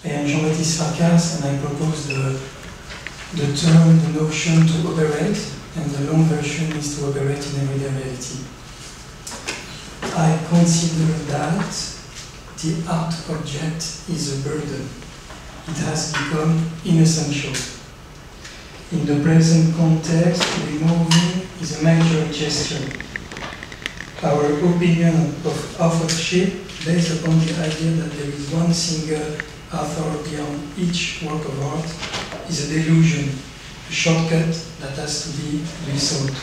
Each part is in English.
I am Jean-Baptiste Farkas, and I propose the term, the notion to operate, and the long version is to operate in everyday reality. I consider that the art object is a burden. It has become inessential. In the present context, removing is a major gesture. Our opinion of authorship, based upon the idea that there is one single author beyond each work of art, is a delusion, a shortcut that has to be resolved.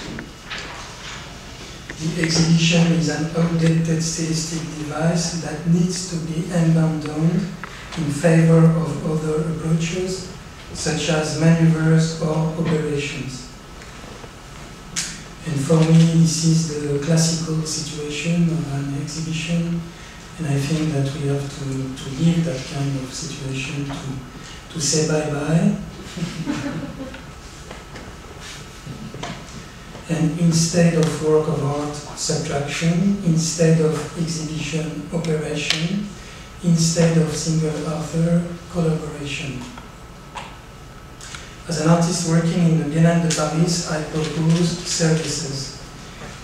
The exhibition is an outdated stylistic device that needs to be abandoned in favor of other approaches, such as maneuvers or operations. And for me, this is the classical situation of an exhibition, and I think that we have to leave that kind of situation, to say bye-bye. And instead of work of art, subtraction, instead of exhibition, operation, instead of single author, collaboration. As an artist working in the Biennale de Paris, I propose services.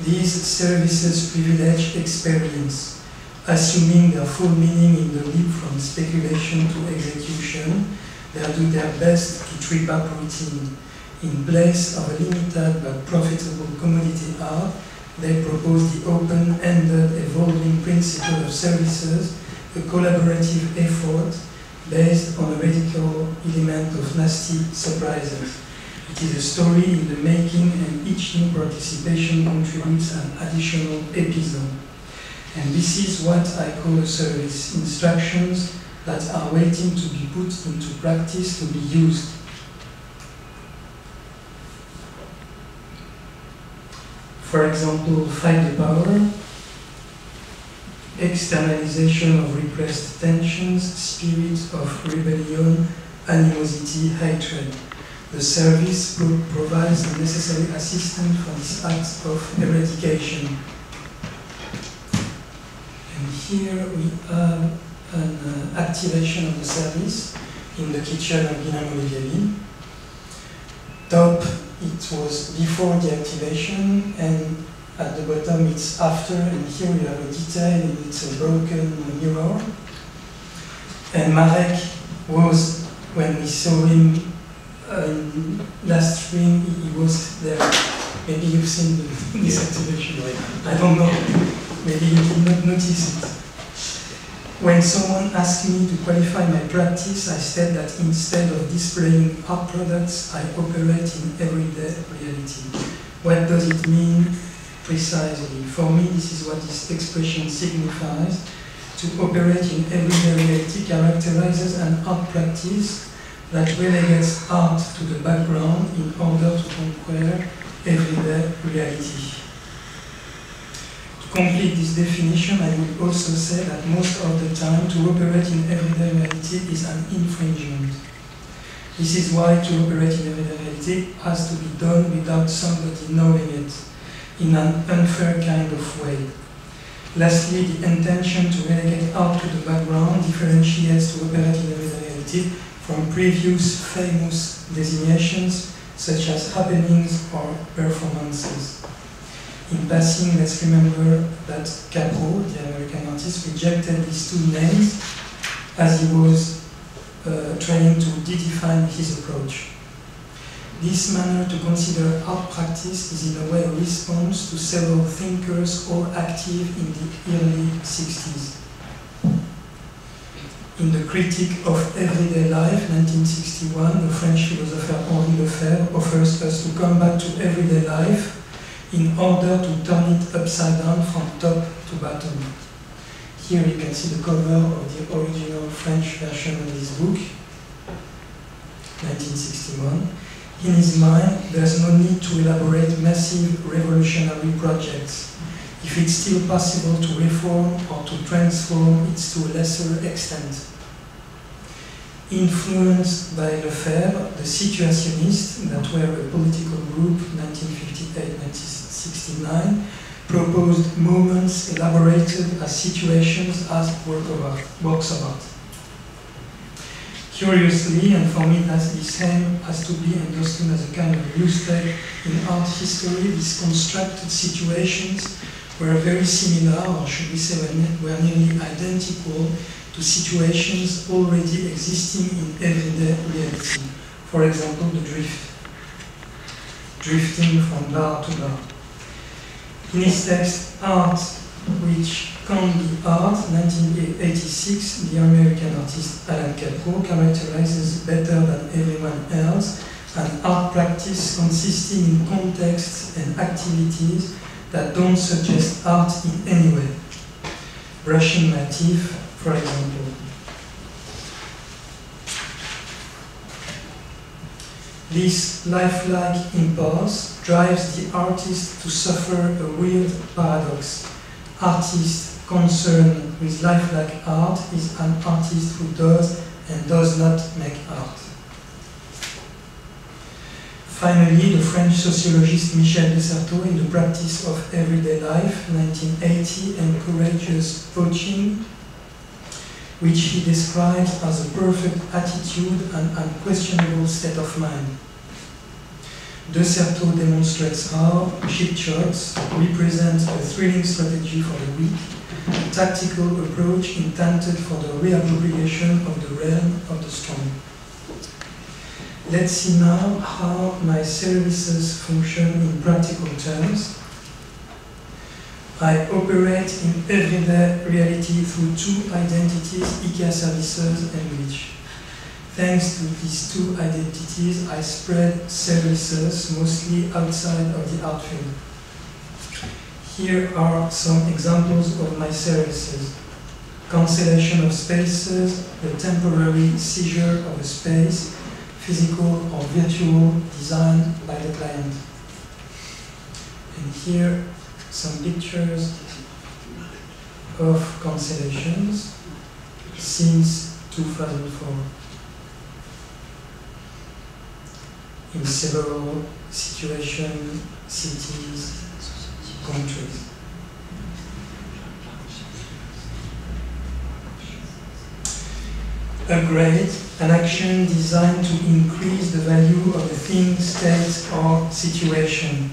These services privilege experience, assuming their full meaning in the leap from speculation to execution. They do their best to trip up routine. In place of a limited but profitable commodity art, they propose the open-ended, evolving principle of services, a collaborative effort based on a radical element of nasty surprises. It is a story in the making, and each new participation contributes an additional episode. And this is what I call a service, instructions that are waiting to be put into practice, to be used. For example, fight the power, externalization of repressed tensions, spirit of rebellion, animosity, hatred. The service provides the necessary assistance for this act of eradication. And here we have an activation of the service in the kitchen of Biennale. Top, it was before the activation, and at the bottom it's after, and here we have a detail, and it's a broken mirror. And Marek was, when we saw him last spring, he was there. Maybe you've seen this activation. I don't know. Maybe you did not notice it. When someone asked me to qualify my practice, I said that instead of displaying art products, I operate in everyday reality. What does it mean precisely? For me, this is what this expression signifies. To operate in everyday reality characterizes an art practice that relegates art to the background in order to conquer everyday reality. To complete this definition, I would also say that most of the time, to operate in everyday reality is an infringement. This is why to operate in everyday reality has to be done without somebody knowing it, in an unfair kind of way. Lastly, the intention to relegate art to the background differentiates to operate in everyday reality from previous famous designations, such as happenings or performances. In passing, let's remember that Capro, the American artist, rejected these two names as he was trying to redefine his approach. This manner to consider art practice is in a way a response to several thinkers all active in the early 60s. In the Critique of Everyday Life, 1961, the French philosopher Henri Lefebvre offers us to come back to everyday life in order to turn it upside down from top to bottom. Here you can see the cover of the original French version of this book, 1961. In his mind, there's no need to elaborate massive revolutionary projects. If it's still possible to reform or to transform, it's to a lesser extent. Influenced by Lefebvre, the Situationists, that were a political group, 1958-1969, proposed movements elaborated as situations as works of art. Curiously, and for me this aim has to be understood as a kind of loose thread in art history, these constructed situations were very similar, or should we say were nearly identical to situations already existing in everyday reality. For example, the drifting from bar to bar. In his text, Art Which Can't Be Art, 1986, the American artist Alan Capro characterizes better than everyone else an art practice consisting in contexts and activities that don't suggest art in any way. Brushing motif, for example. This lifelike impulse drives the artist to suffer a weird paradox. Artist concerned with lifelike art is an artist who does and does not make art. Finally, the French sociologist Michel Desserteaux, in The Practice of Everyday Life, 1980, encourages poaching, which he describes as a perfect attitude and unquestionable state of mind. Desserteaux demonstrates how cheap shots represent a thrilling strategy for the weak, a tactical approach intended for the reappropriation of the realm of the strong. Let's see now how my services function in practical terms. I operate in everyday reality through two identities, IKEA services and Reach. Thanks to these two identities, I spread services mostly outside of the art field. Here are some examples of my services. Cancellation of spaces, the temporary seizure of a space, physical or virtual, designed by the client. And here, some pictures of cancellations since 2004 in several situations, cities, countries. Upgrade, an action designed to increase the value of a thing, state, or situation.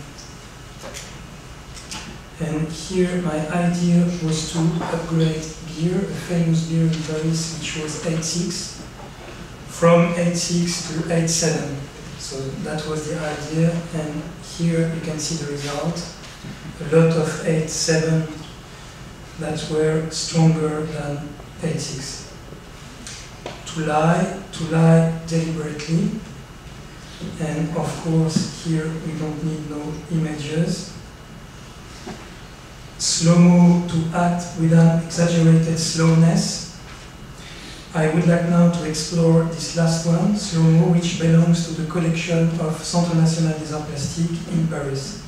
And here my idea was to upgrade beer, a famous beer in Paris, which was 8.6, from 8.6 to 8.7. So that was the idea, and here you can see the result. A lot of 8.7 that were stronger than 8.6. To lie deliberately, and of course here we don't need no images. Slow-mo, to act with an exaggerated slowness. I would like now to explore this last one, slow-mo, which belongs to the collection of Centre National des Arts Plastiques in Paris.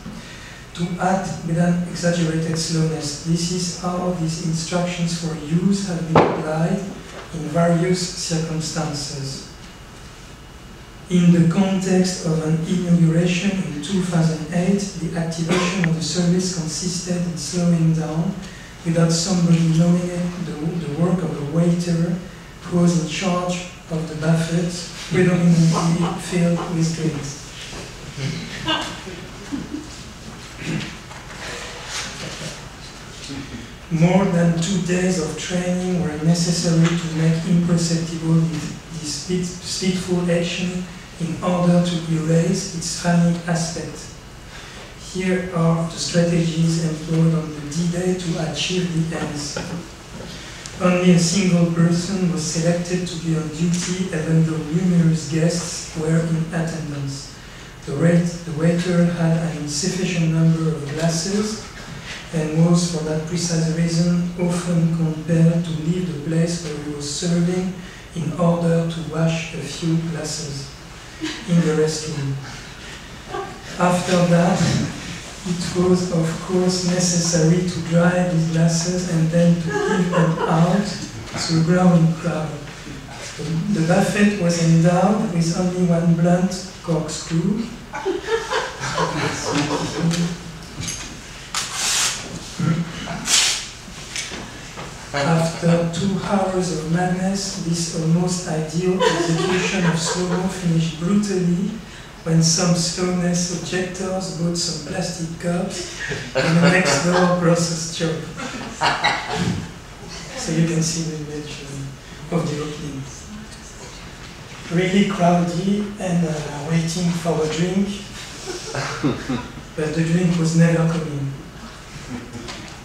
To act with an exaggerated slowness. This is how these instructions for use have been applied in various circumstances. In the context of an inauguration in 2008, the activation of the service consisted in slowing down without somebody knowing it, the work of a waiter who was in charge of the buffet, predominantly filled with drinks. More than 2 days of training were necessary to make imperceptible this speedful action in order to erase its funny aspect. Here are the strategies employed on the D-Day to achieve the ends. Only a single person was selected to be on duty, even though numerous guests were in attendance. The waiter had an insufficient number of glasses and was, for that precise reason, often compelled to leave the place where he was serving in order to wash a few glasses in the restroom. After that, it was, of course, necessary to dry these glasses and then to give them out to a growing crowd. The buffet was endowed with only one blunt corkscrew. After 2 hours of madness, this almost ideal execution of slow-mo finished brutally when some slowness objectors bought some plastic cups in the next door grocer's shop. So you can see the image of the opening. Really crowded and waiting for a drink, but the drink was never coming.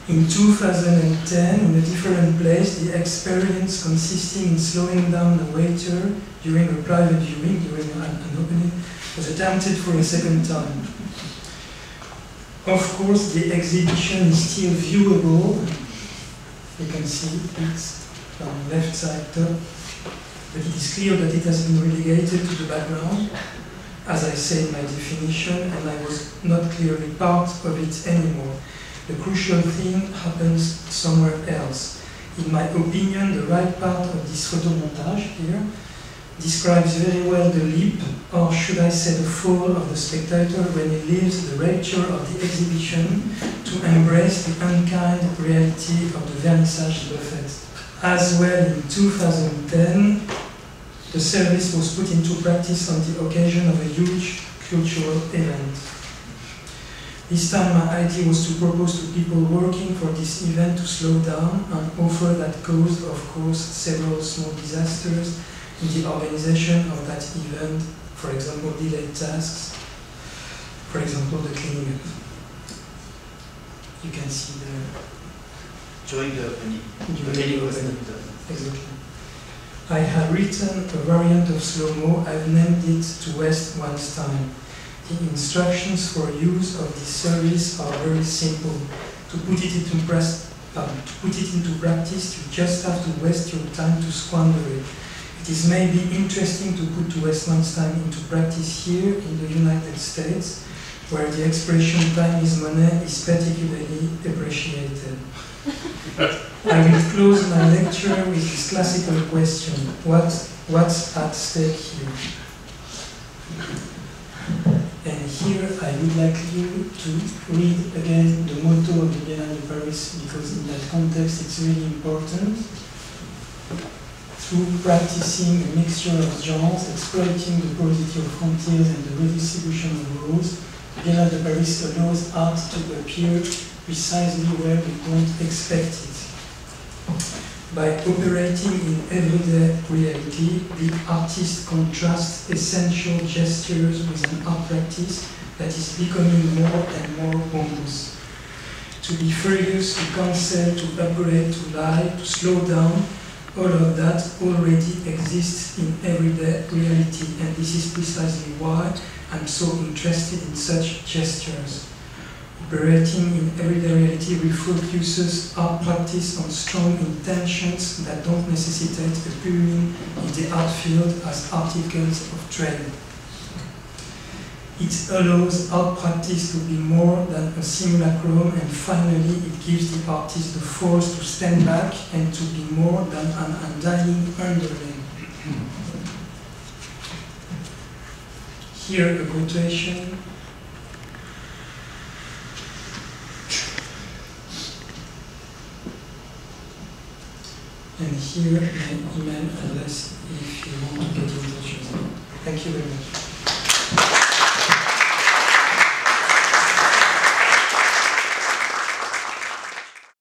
In 2010, in a different place, the experience consisting in slowing down the waiter during a private viewing, during an opening, was attempted for a second time. Of course, the exhibition is still viewable. You can see it on the left side top, but it is clear that it has been relegated to the background, as I say in my definition, and I was not clearly part of it anymore. The crucial thing happens somewhere else. In my opinion, the right part of this photomontage here describes very well the leap, or should I say the fall, of the spectator when he leaves the rapture of the exhibition to embrace the unkind reality of the vernissage buffet. As well, in 2010, the service was put into practice on the occasion of a huge cultural event. This time my idea was to propose to people working for this event to slow down and offer that caused, of course, several small disasters in the organization of that event, for example, delayed tasks, for example, the cleaning up. You can see the... During the opening. Exactly. I have written a variant of slow-mo. I've named it To Waste One's Time. The instructions for use of this service are very simple. To put it into practice, you just have to waste your time to squander it. It is maybe interesting to put To Waste One's Time into practice here in the United States, where the expression time is money is particularly appreciated. I will close my lecture with this classical question: what's at stake here? And here I would like you to read again the motto of the Biennale de Paris, because in that context it's really important. Through practicing a mixture of genres, exploiting the porosity of frontiers and the redistribution of roles, the Biennale de Paris allows art to appear precisely where we don't expect it. By operating in everyday reality, the artist contrasts essential gestures with an art practice that is becoming more and more pompous. To be furious, to cancel, to upgrade, to lie, to slow down, all of that already exists in everyday reality, and this is precisely why I'm so interested in such gestures. Operating in everyday reality refocuses art practice on strong intentions that don't necessitate appearing in the art field as articles of trade. It allows art practice to be more than a simulacrum, and finally it gives the artist the force to stand back and to be more than an undying underling. Here a quotation. And here my email address if you want to get in touch with me. Thank you very much.